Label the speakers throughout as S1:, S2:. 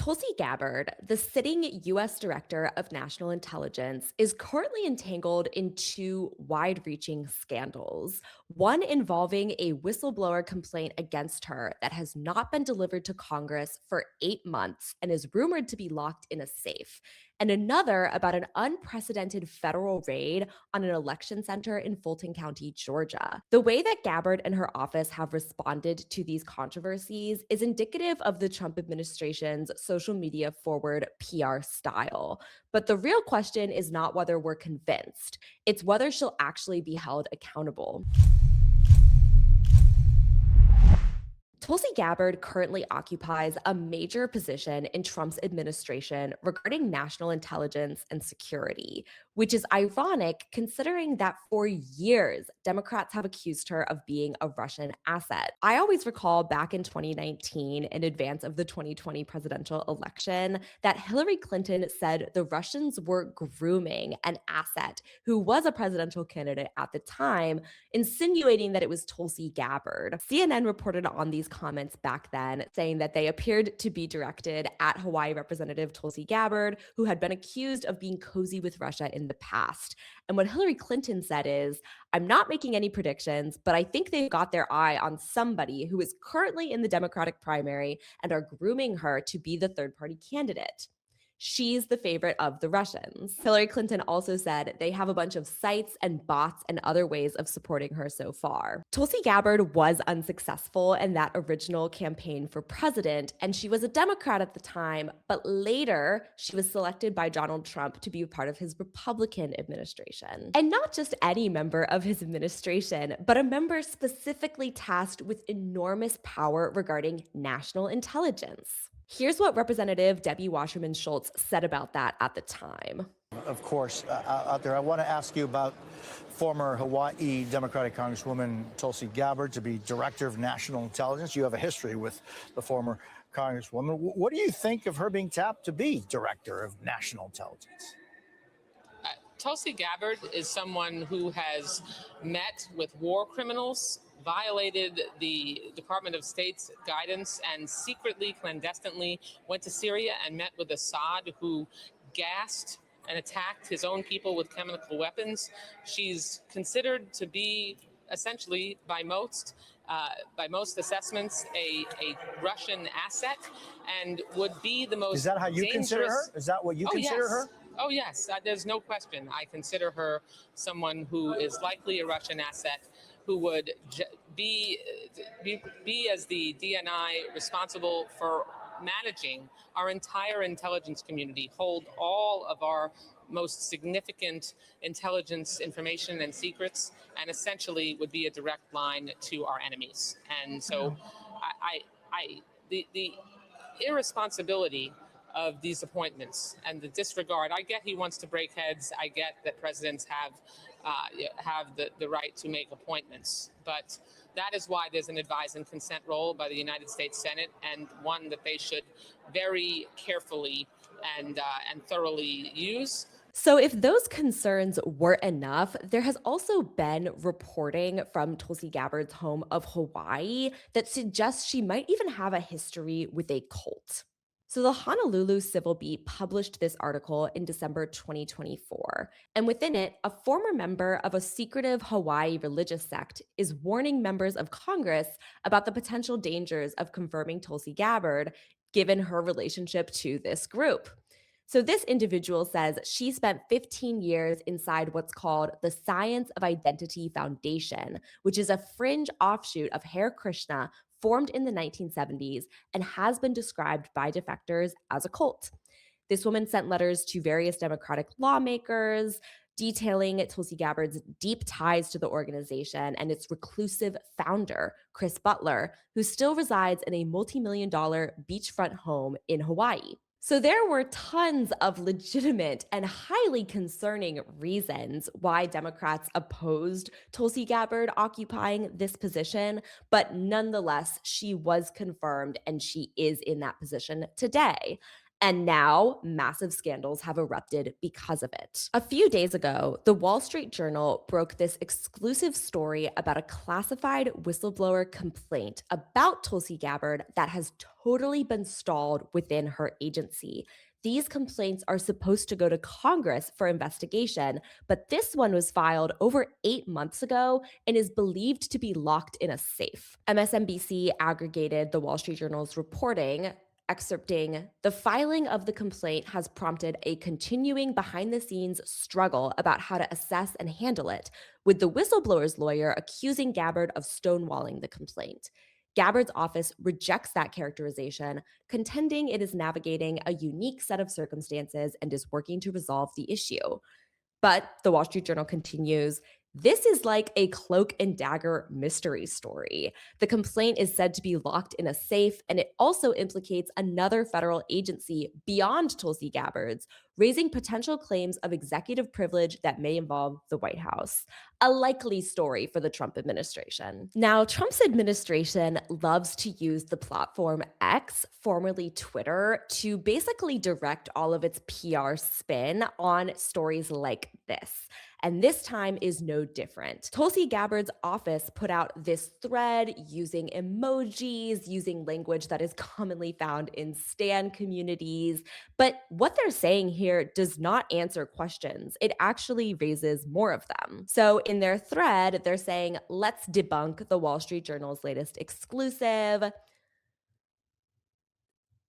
S1: Tulsi Gabbard, the sitting U.S. Director of National Intelligence, is currently entangled in two wide reaching scandals. One involving a whistleblower complaint against her that has not been delivered to Congress for 8 months and is rumored to be locked in a safe, and another about an unprecedented federal raid on an election center in Fulton County, Georgia. The way that Gabbard and her office have responded to these controversies is indicative of the Trump administration's social media forward PR style. But the real question is not whether we're convinced, it's whether she'll actually be held accountable. Tulsi Gabbard currently occupies a major position in Trump's administration regarding national intelligence and security, which is ironic considering that for years, Democrats have accused her of being a Russian asset. I always recall back in 2019, in advance of the 2020 presidential election, that Hillary Clinton said the Russians were grooming an asset who was a presidential candidate at the time, insinuating that it was Tulsi Gabbard. CNN reported on these comments back then, saying that they appeared to be directed at Hawaii Representative Tulsi Gabbard, who had been accused of being cozy with Russia in the past. And what Hillary Clinton said is, I'm not making any predictions, but I think they've got their eye on somebody who is currently in the Democratic primary and are grooming her to be the third party candidate. She's the favorite of the Russians. Hillary Clinton also said they have a bunch of sites and bots and other ways of supporting her so far. Tulsi Gabbard was unsuccessful in that original campaign for president, and she was a Democrat at the time, but later she was selected by Donald Trump to be a part of his Republican administration. And not just any member of his administration, but a member specifically tasked with enormous power regarding national intelligence. Here's what Representative Debbie Wasserman Schultz said about that at the time.
S2: Of course, out there, I want to ask you about former Hawaii Democratic Congresswoman Tulsi Gabbard to be Director of National Intelligence. You have a history with the former Congresswoman. What do you think of her being tapped to be Director of National Intelligence?
S3: Tulsi Gabbard is someone who has met with war criminals, violated the Department of State's guidance, and secretly, clandestinely went to Syria and met with Assad, who gassed and attacked his own people with chemical weapons. She's considered to be essentially, by most assessments, a Russian asset, and would be the most.
S2: Is that how you
S3: dangerous...
S2: consider her? Is that what you consider her?
S3: Oh, yes. There's no question. I consider her someone who is likely a Russian asset, who would be as the DNI responsible for managing our entire intelligence community, hold all of our most significant intelligence information and secrets, and essentially would be a direct line to our enemies. And so the irresponsibility of these appointments and the disregard. I get he wants to break heads. I get that presidents have the right to make appointments, but that is why there's an advise and consent role by the United States Senate, and one that they should very carefully and thoroughly use.
S1: So if those concerns weren't enough, there has also been reporting from Tulsi Gabbard's home of Hawaii that suggests she might even have a history with a cult. So the Honolulu Civil Beat published this article in December 2024, and within it, a former member of a secretive Hawaii religious sect is warning members of Congress about the potential dangers of confirming Tulsi Gabbard, given her relationship to this group. So this individual says she spent 15 years inside what's called the Science of Identity Foundation, which is a fringe offshoot of Hare Krishna formed in the 1970s and has been described by defectors as a cult. This woman sent letters to various Democratic lawmakers detailing Tulsi Gabbard's deep ties to the organization and its reclusive founder, Chris Butler, who still resides in a multi-million-dollar beachfront home in Hawaii. So there were tons of legitimate and highly concerning reasons why Democrats opposed Tulsi Gabbard occupying this position, but nonetheless, she was confirmed and she is in that position today. And now, massive scandals have erupted because of it. A few days ago, the Wall Street Journal broke this exclusive story about a classified whistleblower complaint about Tulsi Gabbard that has totally been stalled within her agency. These complaints are supposed to go to Congress for investigation, but this one was filed over 8 months ago and is believed to be locked in a safe. MSNBC aggregated the Wall Street Journal's reporting, excerpting, the filing of the complaint has prompted a continuing behind the scenes struggle about how to assess and handle it, with the whistleblower's lawyer accusing Gabbard of stonewalling the complaint. Gabbard's office rejects that characterization, contending it is navigating a unique set of circumstances and is working to resolve the issue. But the Wall Street Journal continues, this is like a cloak and dagger mystery story. The complaint is said to be locked in a safe, and it also implicates another federal agency beyond Tulsi Gabbard's, raising potential claims of executive privilege that may involve the White House. A likely story for the Trump administration. Now, Trump's administration loves to use the platform X, formerly Twitter, to basically direct all of its PR spin on stories like this. And this time is no different. Tulsi Gabbard's office put out this thread using emojis, using language that is commonly found in Stan communities. But what they're saying here does not answer questions. It actually raises more of them. So in their thread, they're saying, let's debunk the Wall Street Journal's latest exclusive.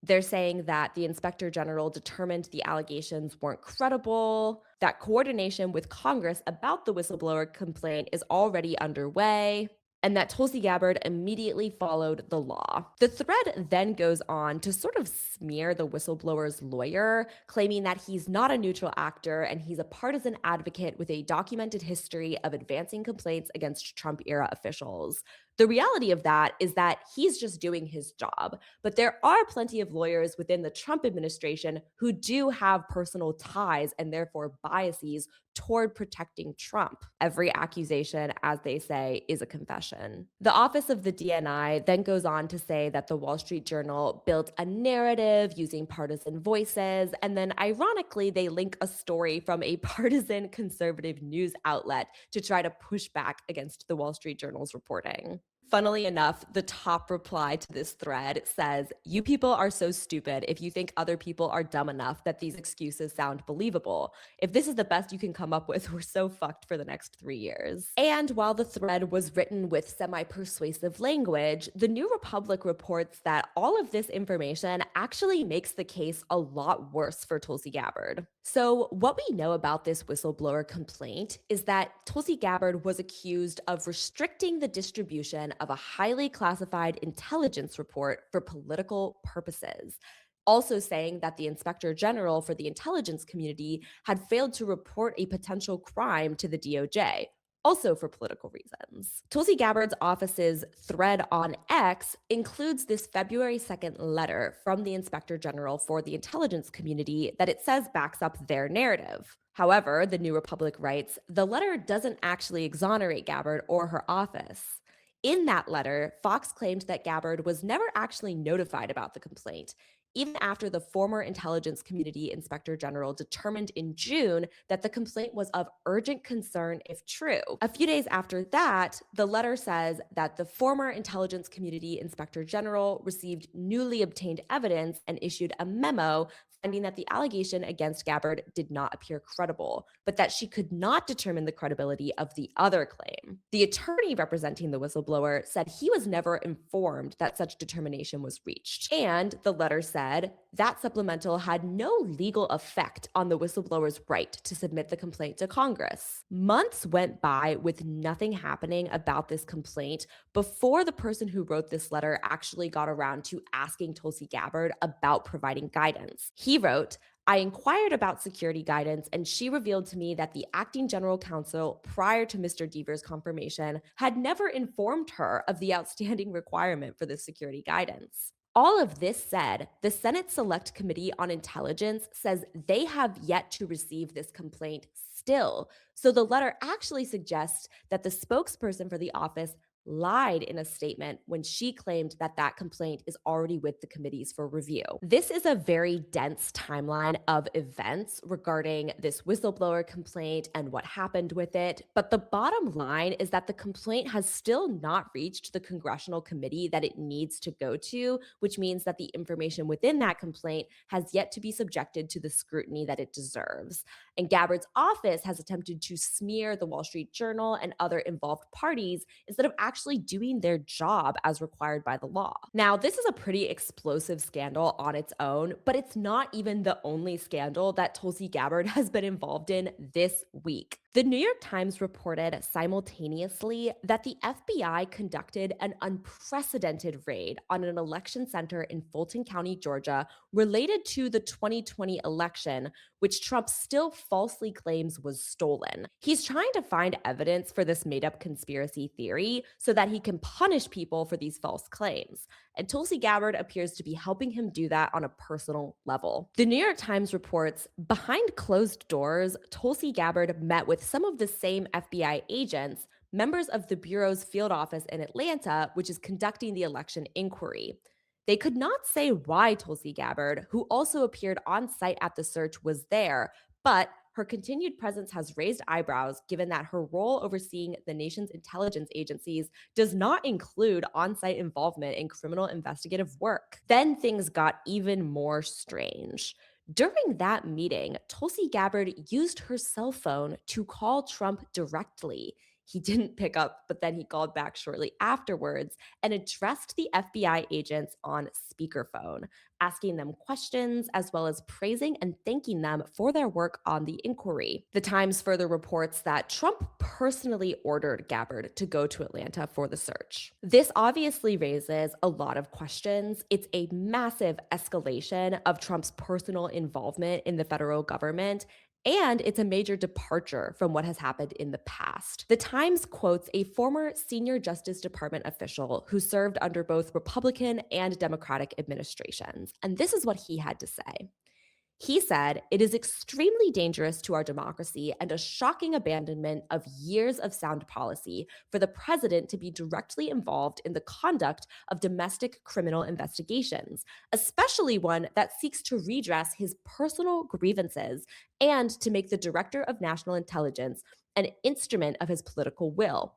S1: They're saying that the inspector general determined the allegations weren't credible, that coordination with Congress about the whistleblower complaint is already underway, and that Tulsi Gabbard immediately followed the law. The thread then goes on to sort of smear the whistleblower's lawyer, claiming that he's not a neutral actor and he's a partisan advocate with a documented history of advancing complaints against Trump-era officials. The reality of that is that he's just doing his job. But there are plenty of lawyers within the Trump administration who do have personal ties and therefore biases toward protecting Trump. Every accusation, as they say, is a confession. The office of the DNI then goes on to say that the Wall Street Journal built a narrative using partisan voices, and then ironically, they link a story from a partisan conservative news outlet to try to push back against the Wall Street Journal's reporting. Funnily enough, the top reply to this thread says, "You people are so stupid if you think other people are dumb enough that these excuses sound believable. If this is the best you can come up with, we're so fucked for the next 3 years." And while the thread was written with semi-persuasive language, the New Republic reports that all of this information actually makes the case a lot worse for Tulsi Gabbard. So what we know about this whistleblower complaint is that Tulsi Gabbard was accused of restricting the distribution of a highly classified intelligence report for political purposes. Also saying that the inspector general for the intelligence community had failed to report a potential crime to the DOJ, also for political reasons. Tulsi Gabbard's office's thread on X includes this February 2nd letter from the inspector general for the intelligence community that it says backs up their narrative. However, the New Republic writes, the letter doesn't actually exonerate Gabbard or her office. In that letter, Fox claimed that Gabbard was never actually notified about the complaint, even after the former intelligence community inspector general determined in June that the complaint was of urgent concern if true. A few days after that, the letter says that the former intelligence community inspector general received newly obtained evidence and issued a memo finding that the allegation against Gabbard did not appear credible, but that she could not determine the credibility of the other claim. The attorney representing the whistleblower said he was never informed that such determination was reached. And the letter said that supplemental had no legal effect on the whistleblower's right to submit the complaint to Congress. Months went by with nothing happening about this complaint before the person who wrote this letter actually got around to asking Tulsi Gabbard about providing guidance. He wrote, I inquired about security guidance, and she revealed to me that the acting general counsel, prior to Mr. Deaver's confirmation, had never informed her of the outstanding requirement for this security guidance. All of this said, the Senate Select Committee on Intelligence says they have yet to receive this complaint still. So the letter actually suggests that the spokesperson for the office lied in a statement when she claimed that that complaint is already with the committees for review. This is a very dense timeline of events regarding this whistleblower complaint and what happened with it. But the bottom line is that the complaint has still not reached the congressional committee that it needs to go to, which means that the information within that complaint has yet to be subjected to the scrutiny that it deserves. And Gabbard's office has attempted to smear the Wall Street Journal and other involved parties instead of actually doing their job as required by the law. Now, this is a pretty explosive scandal on its own, but it's not even the only scandal that Tulsi Gabbard has been involved in this week. The New York Times reported simultaneously that the FBI conducted an unprecedented raid on an election center in Fulton County, Georgia, related to the 2020 election, which Trump still falsely claims was stolen. He's trying to find evidence for this made up conspiracy theory so that he can punish people for these false claims. And Tulsi Gabbard appears to be helping him do that on a personal level. The New York Times reports behind closed doors, Tulsi Gabbard met with some of the same FBI agents, members of the Bureau's field office in Atlanta, which is conducting the election inquiry. They could not say why Tulsi Gabbard, who also appeared on site at the search, was there, but her continued presence has raised eyebrows given that her role overseeing the nation's intelligence agencies does not include on site involvement in criminal investigative work. Then things got even more strange. During that meeting, Tulsi Gabbard used her cell phone to call Trump directly. He didn't pick up, but then he called back shortly afterwards and addressed the FBI agents on speakerphone, asking them questions as well as praising and thanking them for their work on the inquiry. The Times further reports that Trump personally ordered Gabbard to go to Atlanta for the search. This obviously raises a lot of questions. It's a massive escalation of Trump's personal involvement in the federal government, and it's a major departure from what has happened in the past. The Times quotes a former senior Justice Department official who served under both Republican and Democratic administrations. And this is what he had to say. He said, "It is extremely dangerous to our democracy and a shocking abandonment of years of sound policy for the president to be directly involved in the conduct of domestic criminal investigations, especially one that seeks to redress his personal grievances and to make the director of national intelligence an instrument of his political will.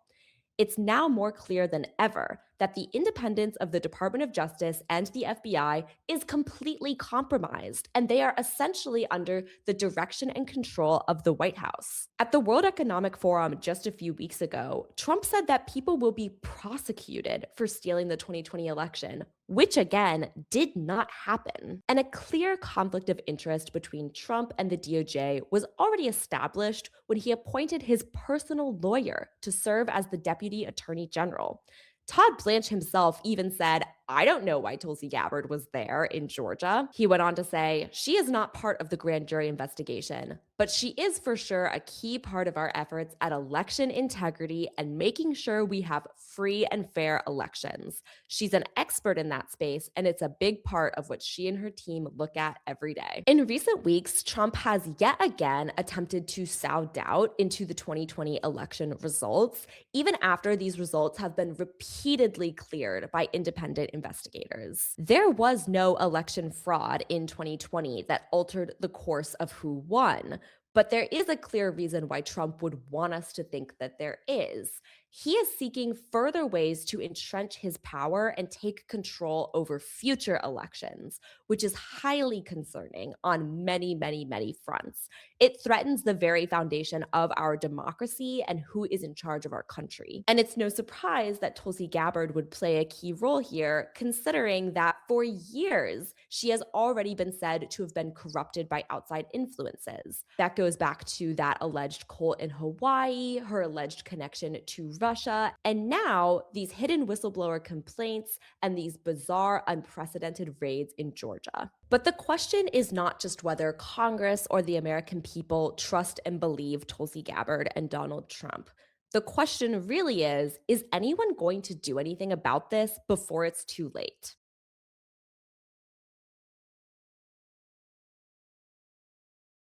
S1: It's now more clear than ever that the independence of the Department of Justice and the FBI is completely compromised, and they are essentially under the direction and control of the White House." At the World Economic Forum just a few weeks ago, Trump said that people will be prosecuted for stealing the 2020 election, which again did not happen. And a clear conflict of interest between Trump and the DOJ was already established when he appointed his personal lawyer to serve as the Deputy Attorney General. Todd Blanche himself even said, "I don't know why Tulsi Gabbard was there in Georgia." He went on to say, "She is not part of the grand jury investigation, but she is for sure a key part of our efforts at election integrity and making sure we have free and fair elections. She's an expert in that space, and it's a big part of what she and her team look at every day." In recent weeks, Trump has yet again attempted to sow doubt into the 2020 election results, even after these results have been repeatedly cleared by independent investigators. There was no election fraud in 2020 that altered the course of who won, but there is a clear reason why Trump would want us to think that there is. He is seeking further ways to entrench his power and take control over future elections, which is highly concerning on many, many, many fronts. It threatens the very foundation of our democracy and who is in charge of our country. And it's no surprise that Tulsi Gabbard would play a key role here, considering that for years, she has already been said to have been corrupted by outside influences. That goes back to that alleged cult in Hawaii, her alleged connection to Russia, and now these hidden whistleblower complaints and these bizarre, unprecedented raids in Georgia. But the question is not just whether Congress or the American people trust and believe Tulsi Gabbard and Donald Trump. The question really is anyone going to do anything about this before it's too late?